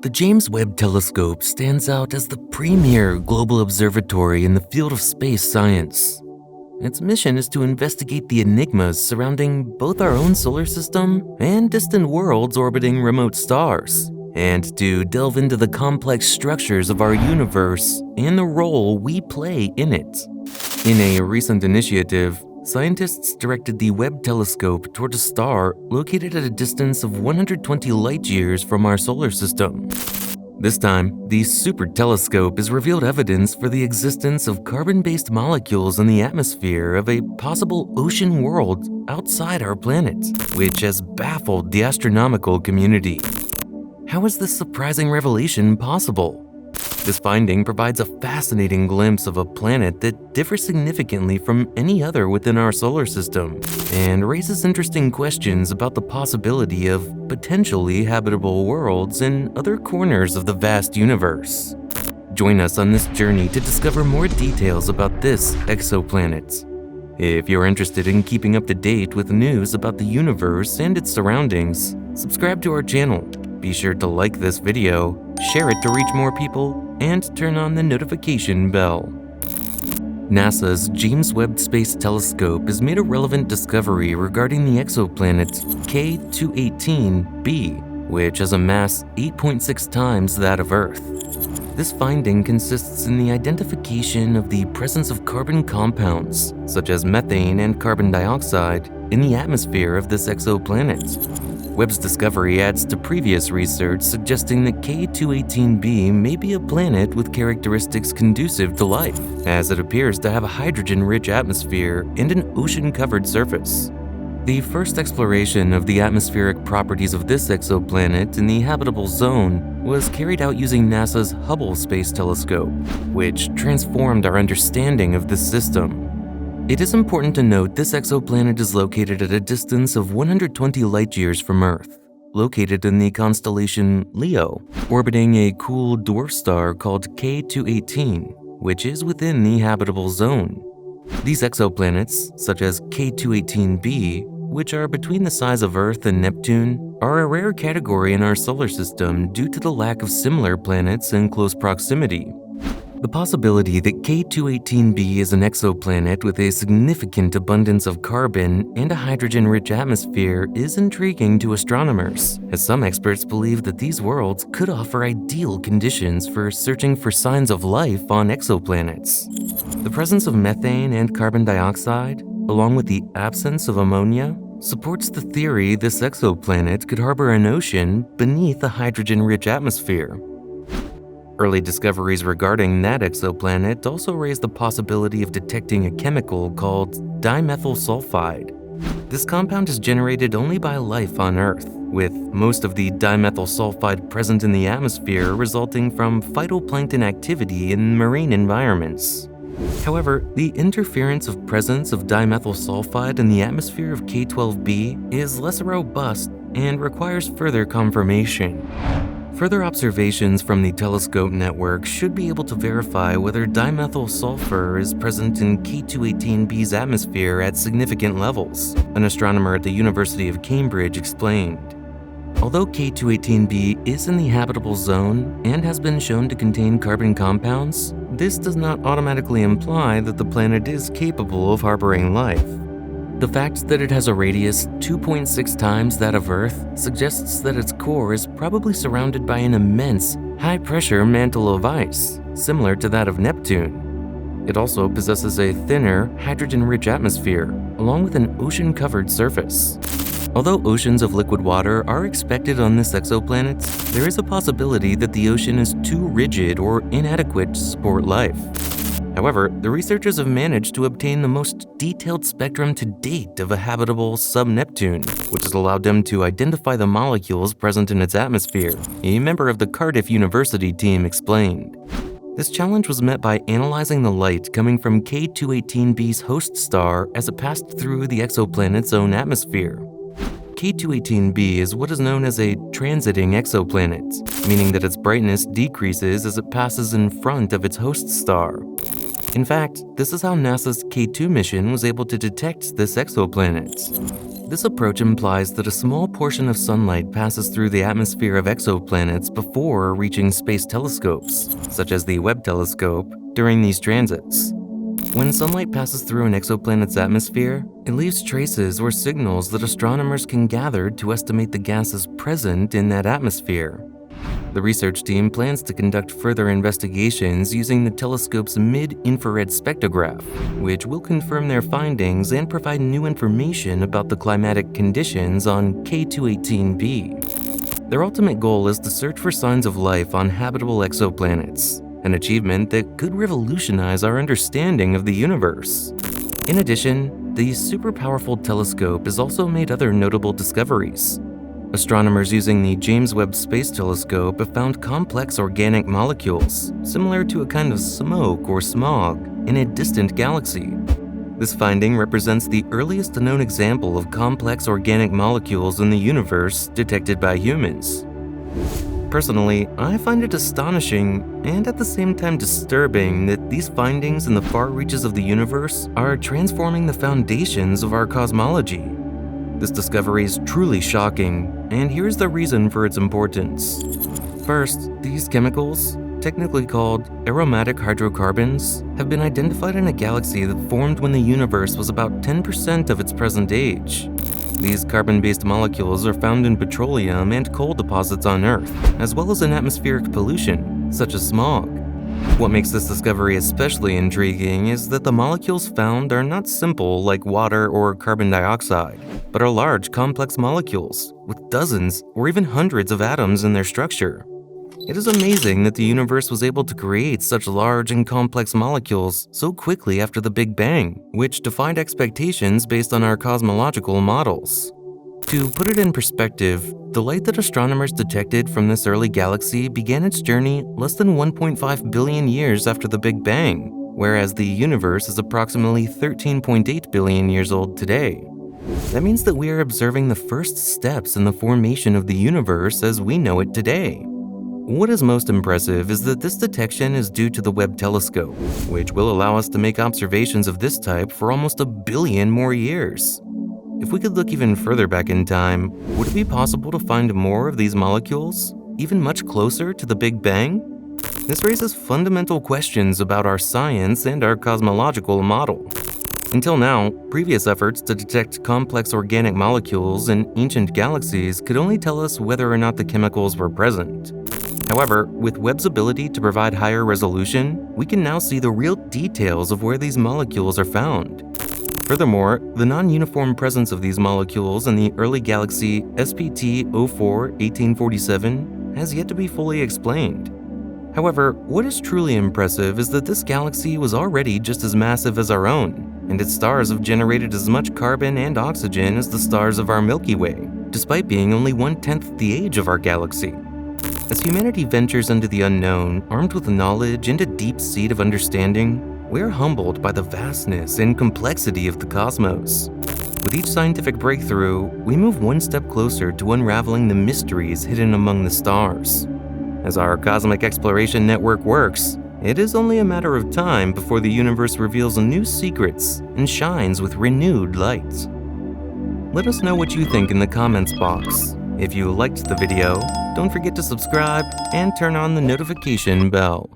The James Webb Telescope stands out as the premier global observatory in the field of space science. Its mission is to investigate the enigmas surrounding both our own solar system and distant worlds orbiting remote stars, and to delve into the complex structures of our universe and the role we play in it. In a recent initiative, scientists directed the Webb telescope toward a star located at a distance of 120 light-years from our solar system. This time, the super telescope has revealed evidence for the existence of carbon-based molecules in the atmosphere of a possible ocean world outside our planet, which has baffled the astronomical community. How is this surprising revelation possible? This finding provides a fascinating glimpse of a planet that differs significantly from any other within our solar system, and raises interesting questions about the possibility of potentially habitable worlds in other corners of the vast universe. Join us on this journey to discover more details about this exoplanet. If you're interested in keeping up to date with news about the universe and its surroundings, subscribe to our channel. Be sure to like this video, share it to reach more people, and turn on the notification bell. NASA's James Webb Space Telescope has made a relevant discovery regarding the exoplanet K218b, which has a mass 8.6 times that of Earth. This finding consists in the identification of the presence of carbon compounds, such as methane and carbon dioxide, in the atmosphere of this exoplanet. Webb's discovery adds to previous research suggesting that K218b may be a planet with characteristics conducive to life, as it appears to have a hydrogen-rich atmosphere and an ocean-covered surface. The first exploration of the atmospheric properties of this exoplanet in the habitable zone was carried out using NASA's Hubble Space Telescope, which transformed our understanding of this system. It is important to note this exoplanet is located at a distance of 120 light-years from Earth, located in the constellation Leo, orbiting a cool dwarf star called K218, which is within the habitable zone. These exoplanets, such as K218b, which are between the size of Earth and Neptune, are a rare category in our solar system due to the lack of similar planets in close proximity. The possibility that K218b is an exoplanet with a significant abundance of carbon and a hydrogen-rich atmosphere is intriguing to astronomers, as some experts believe that these worlds could offer ideal conditions for searching for signs of life on exoplanets. The presence of methane and carbon dioxide, along with the absence of ammonia, supports the theory this exoplanet could harbor an ocean beneath a hydrogen-rich atmosphere. Early discoveries regarding that exoplanet also raised the possibility of detecting a chemical called dimethyl sulfide. This compound is generated only by life on Earth, with most of the dimethyl sulfide present in the atmosphere resulting from phytoplankton activity in marine environments. However, the interference of presence of dimethyl sulfide in the atmosphere of K12b is less robust and requires further confirmation. Further observations from the telescope network should be able to verify whether dimethyl sulfur is present in K218b's atmosphere at significant levels, an astronomer at the University of Cambridge explained. Although K218b is in the habitable zone and has been shown to contain carbon compounds, this does not automatically imply that the planet is capable of harboring life. The fact that it has a radius 2.6 times that of Earth suggests that its core is probably surrounded by an immense, high-pressure mantle of ice, similar to that of Neptune. It also possesses a thinner, hydrogen-rich atmosphere, along with an ocean-covered surface. Although oceans of liquid water are expected on this exoplanet, there is a possibility that the ocean is too rigid or inadequate to support life. However, the researchers have managed to obtain the most detailed spectrum to date of a habitable sub-Neptune, which has allowed them to identify the molecules present in its atmosphere, a member of the Cardiff University team explained. This challenge was met by analyzing the light coming from K218b's host star as it passed through the exoplanet's own atmosphere. K218b is what is known as a transiting exoplanet, meaning that its brightness decreases as it passes in front of its host star. In fact, this is how NASA's K2 mission was able to detect this exoplanet. This approach implies that a small portion of sunlight passes through the atmosphere of exoplanets before reaching space telescopes, such as the Webb telescope, during these transits. When sunlight passes through an exoplanet's atmosphere, it leaves traces or signals that astronomers can gather to estimate the gases present in that atmosphere. The research team plans to conduct further investigations using the telescope's mid-infrared spectrograph, which will confirm their findings and provide new information about the climatic conditions on K218b. Their ultimate goal is to search for signs of life on habitable exoplanets, an achievement that could revolutionize our understanding of the universe. In addition, the super-powerful telescope has also made other notable discoveries. Astronomers using the James Webb Space Telescope have found complex organic molecules, similar to a kind of smoke or smog, in a distant galaxy. This finding represents the earliest known example of complex organic molecules in the universe detected by humans. Personally, I find it astonishing and at the same time disturbing that these findings in the far reaches of the universe are transforming the foundations of our cosmology. This discovery is truly shocking, and here's the reason for its importance. First, these chemicals, technically called aromatic hydrocarbons, have been identified in a galaxy that formed when the universe was about 10% of its present age. These carbon-based molecules are found in petroleum and coal deposits on Earth, as well as in atmospheric pollution, such as smog. What makes this discovery especially intriguing is that the molecules found are not simple like water or carbon dioxide, but are large, complex molecules with dozens or even hundreds of atoms in their structure. It is amazing that the universe was able to create such large and complex molecules so quickly after the Big Bang, which defied expectations based on our cosmological models. To put it in perspective, the light that astronomers detected from this early galaxy began its journey less than 1.5 billion years after the Big Bang, whereas the universe is approximately 13.8 billion years old today. That means that we are observing the first steps in the formation of the universe as we know it today. What is most impressive is that this detection is due to the Webb telescope, which will allow us to make observations of this type for almost 1 billion more years. If we could look even further back in time, would it be possible to find more of these molecules, even much closer to the Big Bang? This raises fundamental questions about our science and our cosmological model. Until now, previous efforts to detect complex organic molecules in ancient galaxies could only tell us whether or not the chemicals were present. However, with Webb's ability to provide higher resolution, we can now see the real details of where these molecules are found. Furthermore, the non-uniform presence of these molecules in the early galaxy SPT 04-1847 has yet to be fully explained. However, what is truly impressive is that this galaxy was already just as massive as our own, and its stars have generated as much carbon and oxygen as the stars of our Milky Way, despite being only 1/10 the age of our galaxy. As humanity ventures into the unknown, armed with knowledge and a deep seed of understanding, we're humbled by the vastness and complexity of the cosmos. With each scientific breakthrough, we move one step closer to unraveling the mysteries hidden among the stars. As our cosmic exploration network works, it is only a matter of time before the universe reveals new secrets and shines with renewed light. Let us know what you think in the comments box. If you liked the video, don't forget to subscribe and turn on the notification bell.